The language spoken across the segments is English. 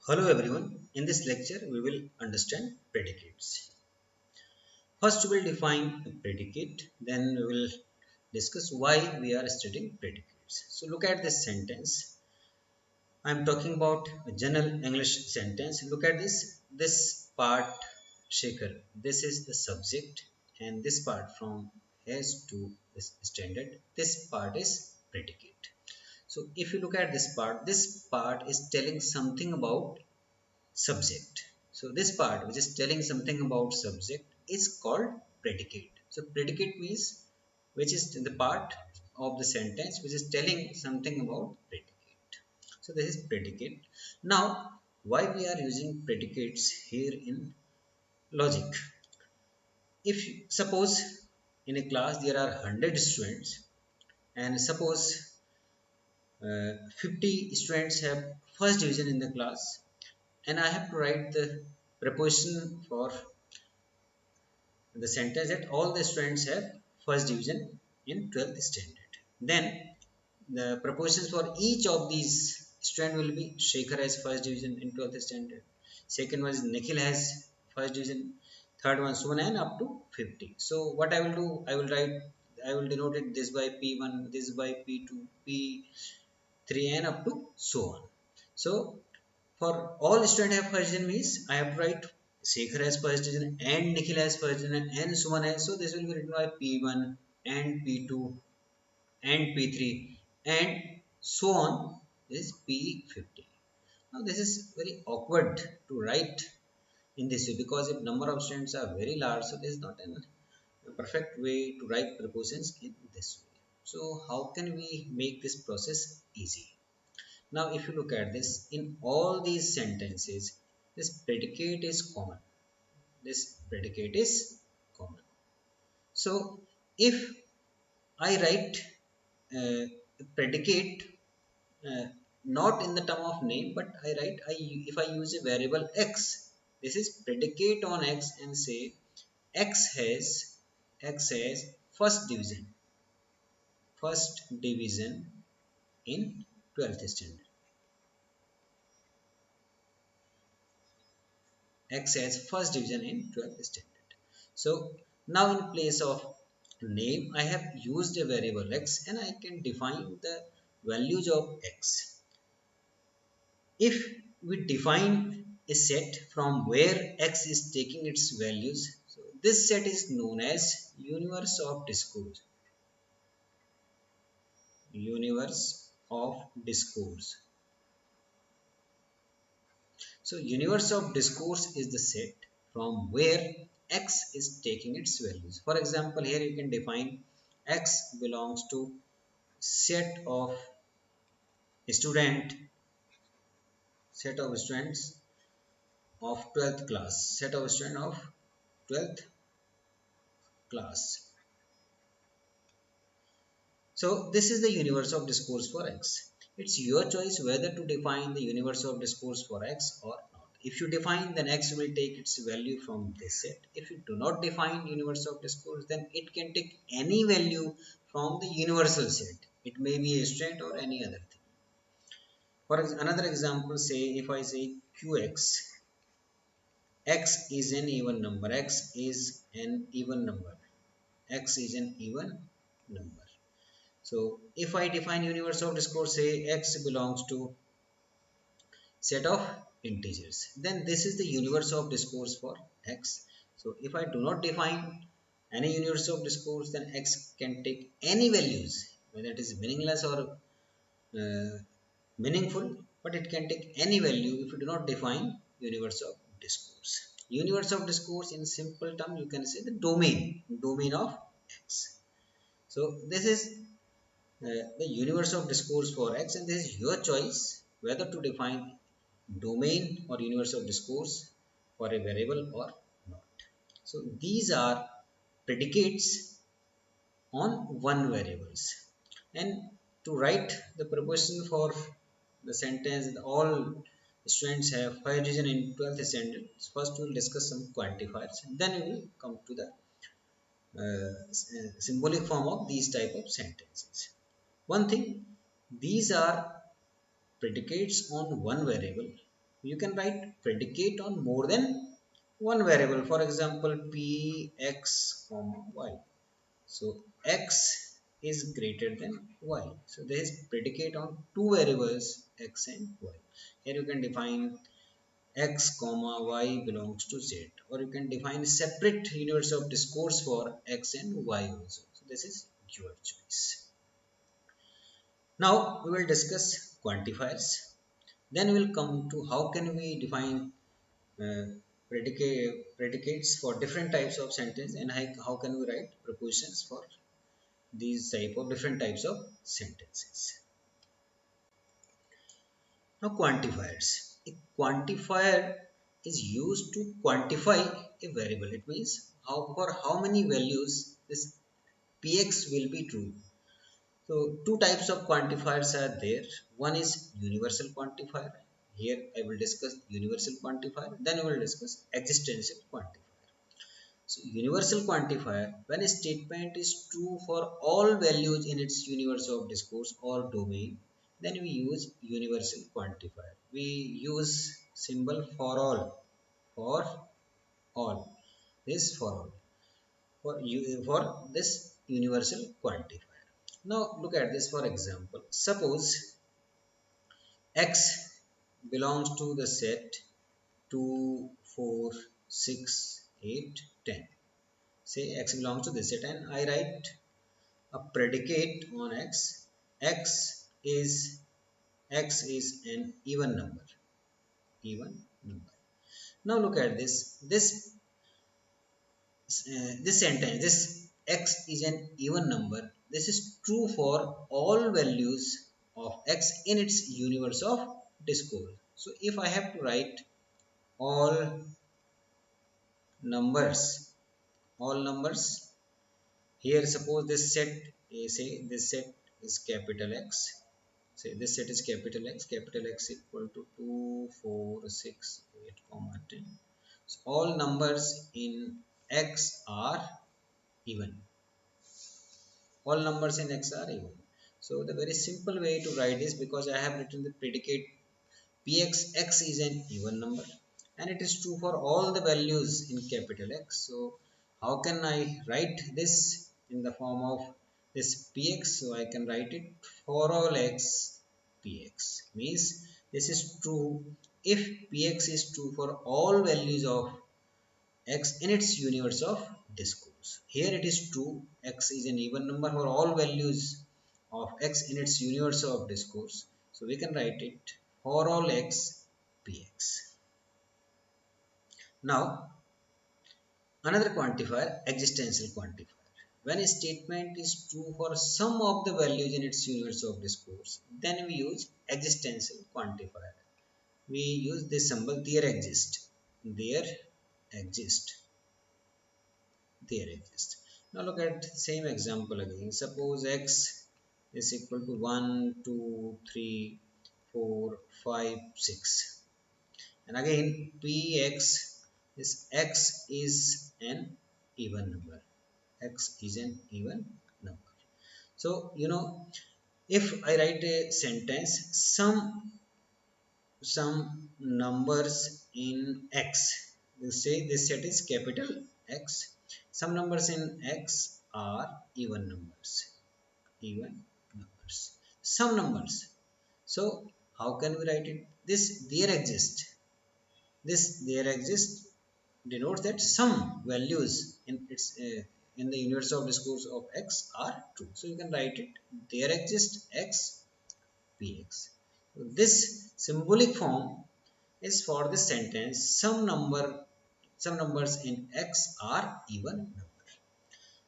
Hello everyone, in this lecture we will understand predicates. First we will define a predicate, then we will discuss why we are studying predicates. So look at this sentence. I am talking about a general English sentence. Look at this part Shekhar. This is the subject and this part from has to is standard. This part is predicate. So if you look at this part is telling something about subject. So this part which is telling something about subject is called predicate. So predicate means which is the part of the sentence which is telling something about predicate. So this is predicate. Now why we are using predicates here in logic? If suppose in a class there are 100 students and suppose 50 students have first division in the class and I have to write the proportion for the sentence that all the students have first division in 12th standard. Then the proportions for each of these students will be Shekhar has first division in 12th standard. Second one is Nikhil has first division. Third one so on and up to 50. So what I will do, I will denote it this by P1, this by P2, P3 and up to so on. So for all student have first division means I have to write Shekhar has first division and Nikhil has first division and so on has. So this will be written by P1 and P2 and P3 and so on is P50. Now this is very awkward to write in this way because if number of students are very large, so this is not a perfect way to write proportions in this way. So how can we make this process easy? Now if you look at this, in all these sentences, this predicate is common. This predicate is common. So if I write a predicate not in the term of name, but I write if I use a variable x, this is predicate on x and say x has first division in 12th standard. X has first division in 12th standard. So now in place of name I have used a variable x and I can define the values of x. If we define a set from where x is taking its values, so this set is known as universe of discourse. Universe of discourse. So universe of discourse is the set from where x is taking its values. For example, here you can define x belongs to set of student set of students of 12th class, set of student of 12th class. So this is the universe of discourse for x. It's your choice whether to define the universe of discourse for x or not. If you define, then x will take its value from this set. If you do not define universe of discourse, then it can take any value from the universal set. It may be a student or any other thing. For another example, say if I say qx, x is an even number, x is an even number, x is an even number. So if I define universe of discourse, say x belongs to set of integers, then this is the universe of discourse for x. So if I do not define any universe of discourse, then x can take any values, whether it is meaningless or meaningful, but it can take any value if you do not define universe of discourse. Universe of discourse in simple term you can say the domain of x. So this is the universe of discourse for x, and this is your choice whether to define domain or universe of discourse for a variable or not. So these are predicates on one variables, and to write the proposition for the sentence that all students have first division in 12th standard, first we will discuss some quantifiers and then we will come to the symbolic form of these type of sentences. One thing, these are predicates on one variable, You can write predicate on more than one variable. For example, p x comma y. So x is greater than y. So there is predicate on two variables x and y. Here you can define x comma y belongs to z, or you can define separate universe of discourse for x and y also. So this is your choice. Now we will discuss quantifiers. Then we will come to how can we define uh, predicates for different types of sentence, and how can we write propositions for these type of different types of sentences. Now quantifiers. A quantifier is used to quantify a variable. It means for how many values this px will be true. So two types of quantifiers are there. One is universal quantifier. Here I will discuss universal quantifier. Then we will discuss existential quantifier. So universal quantifier, when a statement is true for all values in its universe of discourse or domain, then we use universal quantifier. We use symbol for all, this for all, for this universal quantifier. Now look at this for example. Suppose x belongs to the set 2, 4, 6, 8, 10. Say x belongs to this set, and I write a predicate on x. X is an even number. Even number. Now look at this sentence. This x is an even number. This is true for all values of x in its universe of discourse. So if I have to write all numbers, all numbers here, suppose this set, say this set is capital X. Say this set is capital X equal to 2, 4, 6, 8, comma 10. So all numbers in X are even. All numbers in X are even. So the very simple way to write this, because I have written the predicate px, x is an even number and it is true for all the values in capital X. So how can I write this in the form of this px? So I can write it for all x px, means this is true if px is true for all values of x in its universe of discourse. Here it is true x is an even number for all values of x in its universe of discourse. So we can write it for all x px. Now another quantifier, existential quantifier. When a statement is true for some of the values in its universe of discourse, then we use existential quantifier. We use this symbol there exist. There exist. There exist. Now look at the same example again. Suppose x is equal to 1, 2, 3, 4, 5, 6. And again px is x is an even number. X is an even number. So if I write a sentence, some numbers in X, you say this set is capital X. Some numbers in X are even numbers. Even numbers. Some numbers. So how can we write it? This there exists. This there exists denotes that some values in the universe of discourse of x are true. So you can write it there exists x px. So this symbolic form is for the sentence some numbers in x are even number.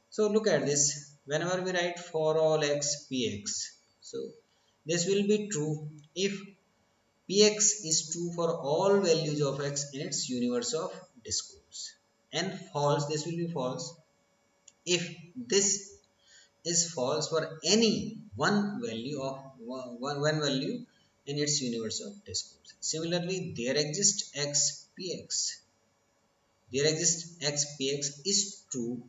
So look at this. Whenever we write for all x px, so this will be true if px is true for all values of x in its universe of discourse, and false, this will be false if this is false for any one value of one value in its universe of discourse. Similarly, there exists x px. There exists x px is true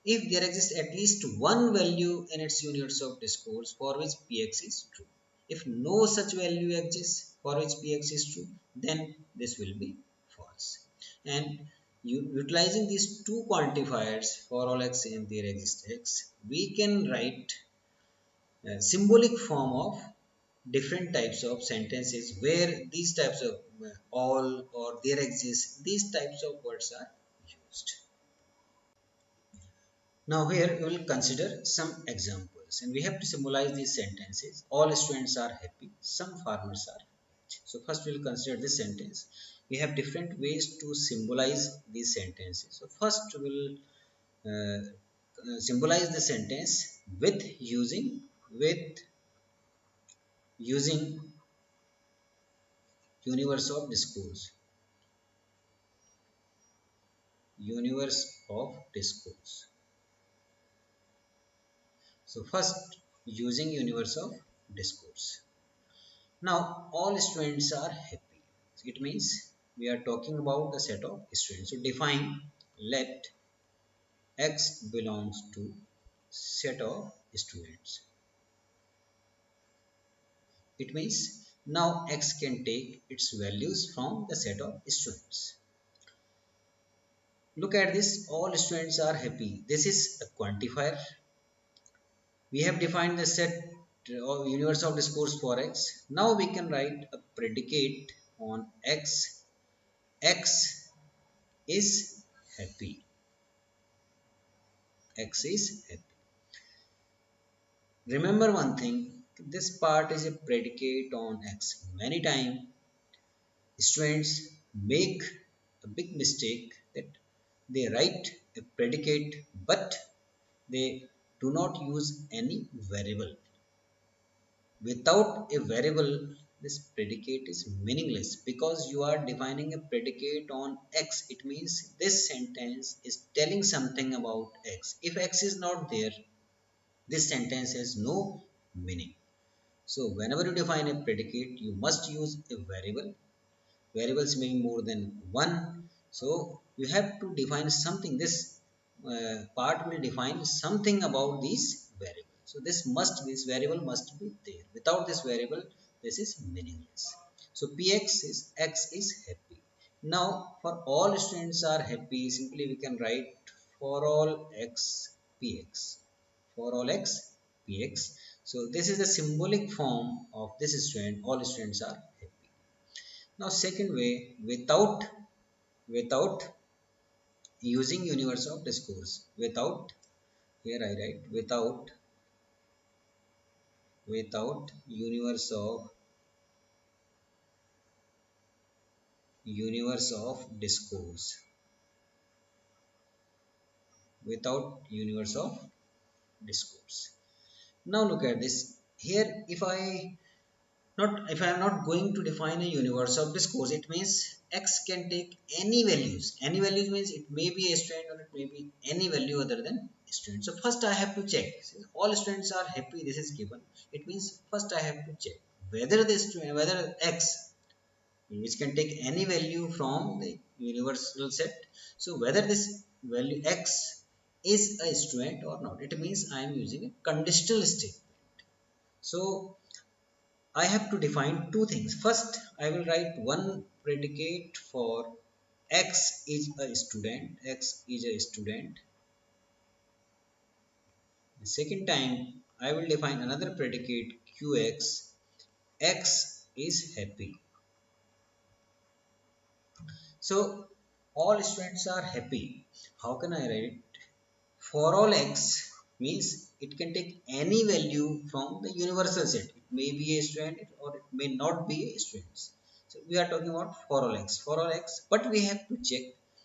if there exists at least one value in its universe of discourse for which px is true. If no such value exists for which px is true, then this will be false. And utilizing these two quantifiers for all x and there exists x, we can write a symbolic form of different types of sentences where these types of all or there exists, these types of words are used. Now here we will consider some examples and we have to symbolize these sentences. All students are happy, some farmers are rich. So first we will consider this sentence. We have different ways to symbolize these sentences. So first we will symbolize the sentence with using universe of discourse. Universe of discourse. So first using universe of discourse. Now all students are happy. It means we are talking about the set of students. So define let x belongs to set of students. It means now x can take its values from the set of students. Look at this, all students are happy. This is a quantifier. We have defined the set of universe of discourse for x. Now we can write a predicate on x. X is happy. X is happy. Remember one thing, this part is a predicate on x. Many times students make a big mistake that they write a predicate but they do not use any variable. Without a variable, this predicate is meaningless because you are defining a predicate on x. It means this sentence is telling something about x. If x is not there, this sentence has no meaning. So whenever you define a predicate, you must use a variable. Variables may be more than one. So you have to define something. This part will define something about these variables. So this variable must be there. Without this variable, this is meaningless. So px is x is happy. Now for all students are happy, simply we can write for all x px. For all x px. So this is the symbolic form of this student. All students are happy. Now second way, without using universe of discourse. Without, here I write without universe of discourse. Without universe of discourse. Now look at this. Here if I am not going to define a universe of discourse, it means x can take any values. Any values means it may be a student or it may be any value other than student. So first I have to check. Since all students are happy, this is given. It means first I have to check whether x, which can take any value from the universal set. So whether this value x is a student or not. It means I am using a conditional statement. So I have to define two things. First, I will write one predicate for x is a student. X is a student. The second time, I will define another predicate qx. X is happy. So all students are happy. How can I write it? For all x means it can take any value from the universal set. It may be a student or it may not be a student. So we are talking about for all x, but we have to check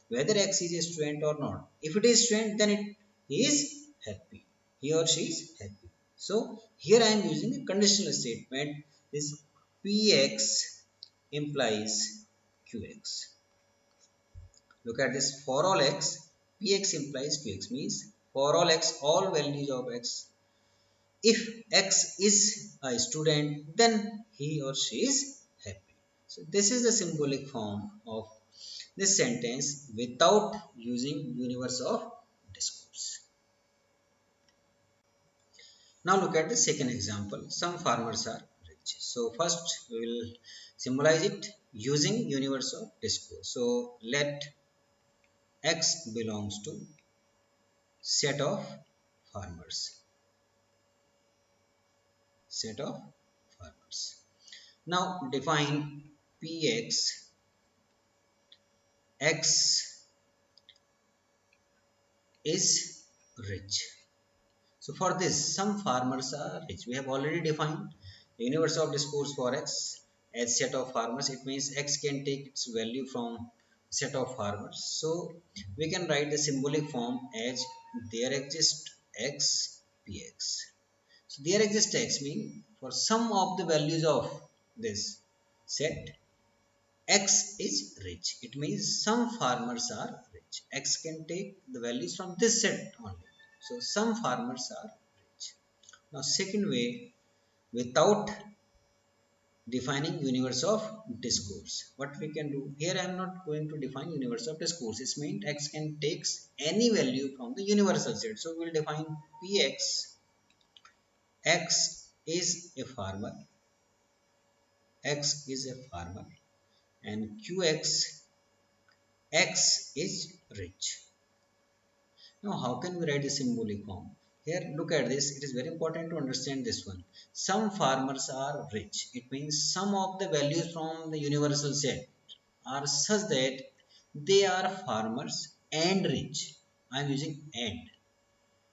whether x is a student or not. If it is student, then it is happy. He or she is happy. So here I am using a conditional statement. This px implies qx. Look at this, for all x, px implies qx means for all x, all values of x. If x is a student, then he or she is happy. So this is the symbolic form of this sentence without using universe of discourse. Now look at the second example. Some farmers are rich. So first we will symbolize it using universe of discourse. So let X belongs to set of farmers. Set of farmers. Now define Px. X is rich. So for this, some farmers are rich. We have already defined the universe of discourse for X as set of farmers. It means X can take its value from set of farmers. So we can write the symbolic form as there exists X Px. So there exists X mean for some of the values of this set, X is rich. It means some farmers are rich. X can take the values from this set only. So some farmers are rich. Now second way, without defining universe of discourse, what we can do here, I am not going to define universe of discourse. It means X can takes any value from the universal set. So we'll define Px. X is a farmer. X is a farmer, and Qx, X is rich. Now, how can we write a symbolic form? Here, look at this. It is very important to understand this one. Some farmers are rich. It means some of the values from the universal set are such that they are farmers and rich. I am using and.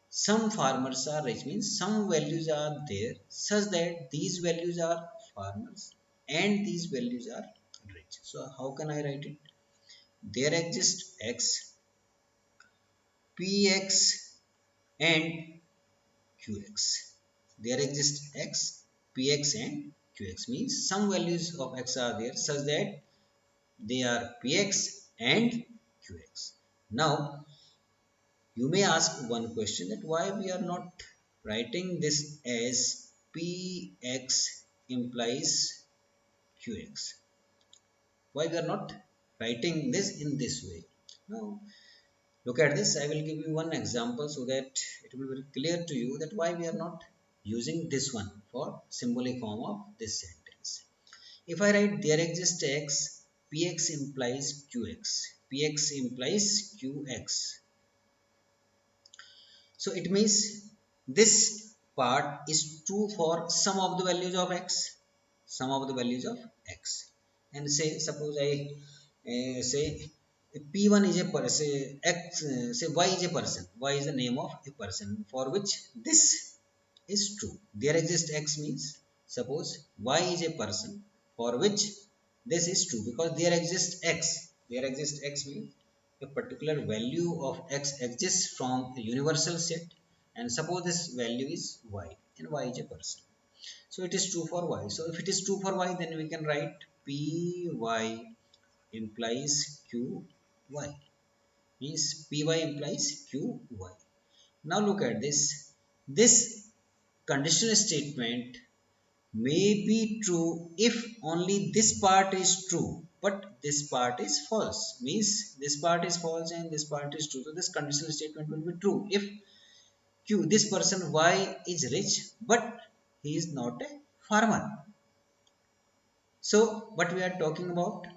Some farmers are rich means some values are there such that these values are farmers and these values are rich. So, how can I write it? There exists X, Px, and Qx. There exists X, Px, and Qx means some values of X are there such that they are Px and Qx. Now you may ask one question, that why we are not writing this as Px implies Qx. Why we are not writing this in this way? Now look at this. I will give you one example so that it will be very clear to you that why we are not using this one for symbolic form of this sentence. If I write there exists X, Px implies Qx. Px implies Qx. So it means this part is true for some of the values of X. Some of the values of X. And say, suppose I say P1 is a person, X, say Y is a person. Y is the name of a person for which this is true. There exists X means suppose Y is a person for which this is true because there exists X. There exists X means a particular value of X exists from a universal set, and suppose this value is Y and Y is a person. So it is true for Y. So if it is true for Y, then we can write Py implies Qy. Means Py implies Qy. Now look at this. This conditional statement may be true if only this part is true, but this part is false. Means this part is false and this part is true. So this conditional statement will be true if Q, this person Y is rich, but he is not a farmer. So what we are talking about,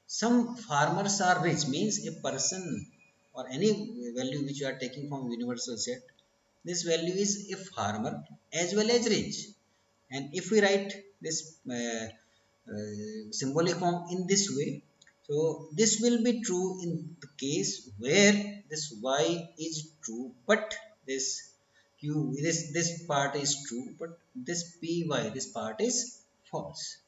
some farmers are rich means a person or any value which you are taking from universal set, this value is a farmer as well as rich. And if we write this symbolic form in this way, so this will be true in the case where this Y is true, but this Q, this part is true, but this Py, this part is false.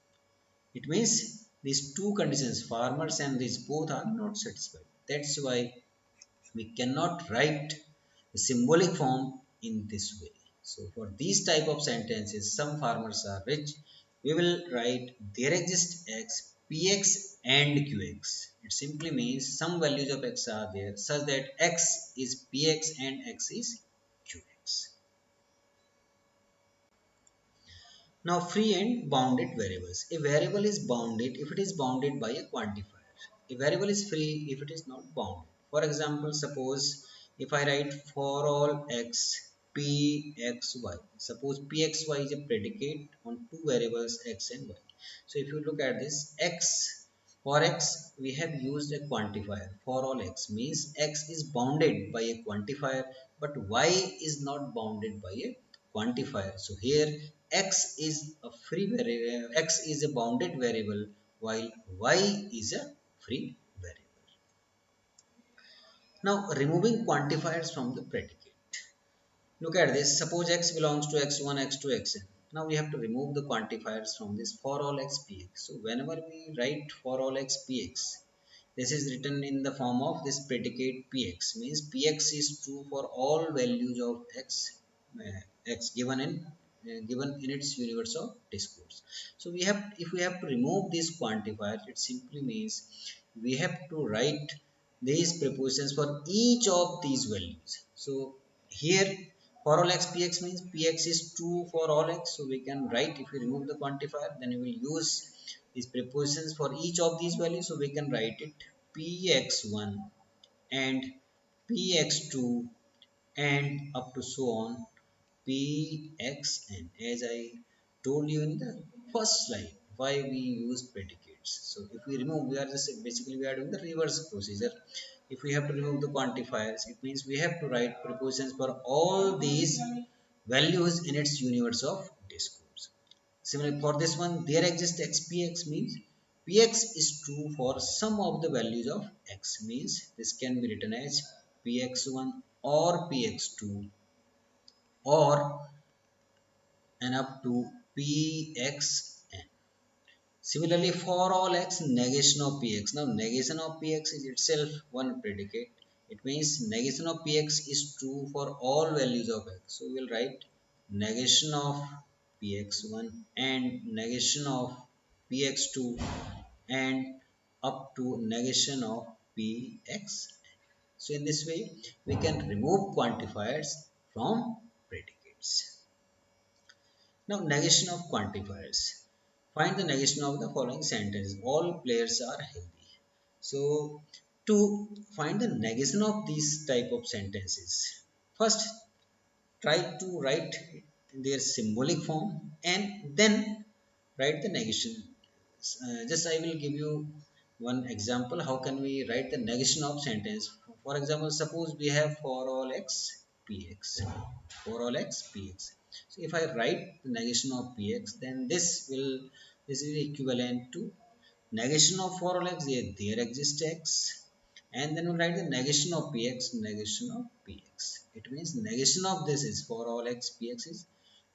It means these two conditions, farmers and these both are not satisfied. That's why we cannot write the symbolic form in this way. So for these type of sentences, some farmers are rich, we will write there exists X, Px and Qx. It simply means some values of X are there such that X is Px and X is Qx. Now free and bounded variables. A variable is bounded if it is bounded by a quantifier. A variable is free if it is not bounded. For example, suppose if I write for all x pxy. Suppose pxy is a predicate on two variables x and y. So if you look at this, x For x, we have used a quantifier. For all x means x is bounded by a quantifier, but y is not bounded by a quantifier. So here x is a free variable, x is a bounded variable, while y is a free variable. Now removing quantifiers from the predicate. Look at this. Suppose x belongs to x1, x2, xn. Now we have to remove the quantifiers from this for all x px. So whenever we write for all x px, this is written in the form of this predicate px. Means px is true for all values of x, x given in its universe of discourse. So we have, if we have to remove these quantifiers, it simply means we have to write these propositions for each of these values. So here for all x px means px is true for all x, so we can write, if we remove the quantifier, then we will use these prepositions for each of these values, so we can write it px1 and px2 and up to so on pxn, as I told you in the first slide why we use predicates. So if we remove, we are just basically we are doing the reverse procedure. If we have to remove the quantifiers, it means we have to write prepositions for all these values in its universe of discourse. Similarly for this one, there exists x px means px is true for some of the values of x, means this can be written as px1 or px2 or and up to pxn. Similarly, for all x, negation of px. Now, negation of px is itself one predicate. It means negation of px is true for all values of x. So, we will write negation of px1 and negation of px2 and up to negation of px. So, in this way, we can remove quantifiers from predicates. Now, negation of quantifiers. Find the negation of the following sentence. All players are healthy. So, to find the negation of these type of sentences, first try to write their symbolic form and then write the negation. Just I will give you one example. How can we write the negation of sentence? For example, suppose we have for all x px. For all x px. So if I write the negation of px, then this is equivalent to negation of for all x. There exists x, and then we write the negation of px, negation of px. It means negation of this is for all x px is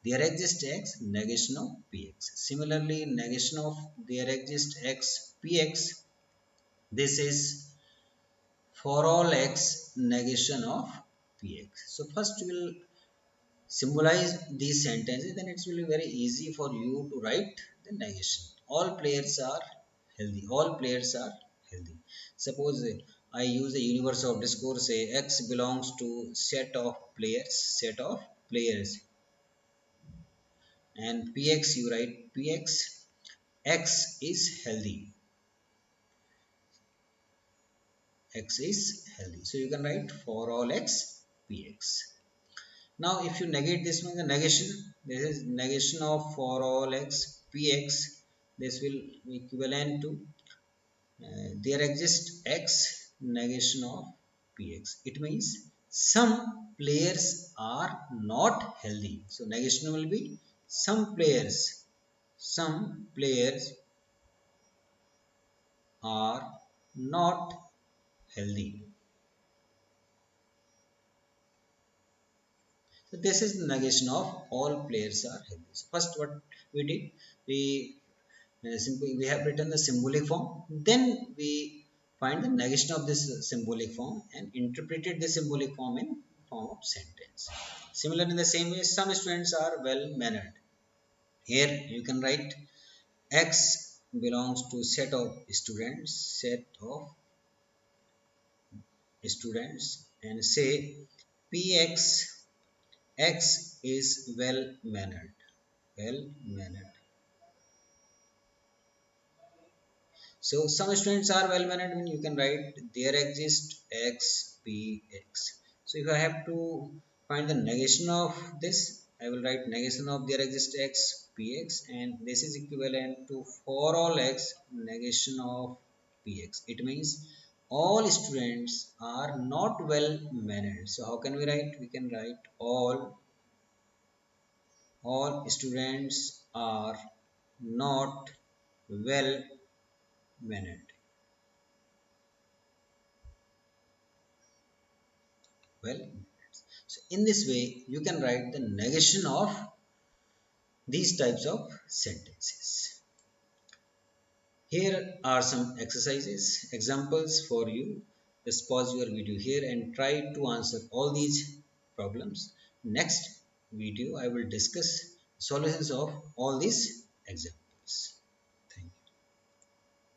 there exists x, negation of px. Similarly, negation of there exists x px, this is for all x, negation of px. So first we will symbolize these sentences, then it will be very easy for you to write the negation. All players are healthy. All players are healthy. Suppose I use the universe of discourse, say x belongs to set of players, and px you write px, x is healthy, x is healthy. So you can write for all x px. Now if you negate this one, the negation, this is negation of for all x px, this will be equivalent to there exists x, negation of px. It means some players are not healthy. So negation will be some players are not healthy. So this is the negation of all players are healthy. So first what we did, we simply we have written the symbolic form, then we find the negation of this symbolic form and interpreted the symbolic form in form of sentence. Similar in the same way, some students are well mannered. Here you can write x belongs to set of students and say px, x is well mannered. So some students are well mannered, when you can write there exists x px. So if I have to find the negation of this, I will write negation of there exists x px, and this is equivalent to for all x negation of px. It means all students are not well mannered. So how can we write? We can write all students are not well mannered. Well, so in this way you can write the negation of these types of sentences. Here are some exercises, examples for you. Just pause your video here and try to answer all these problems. Next video I will discuss solutions of all these examples.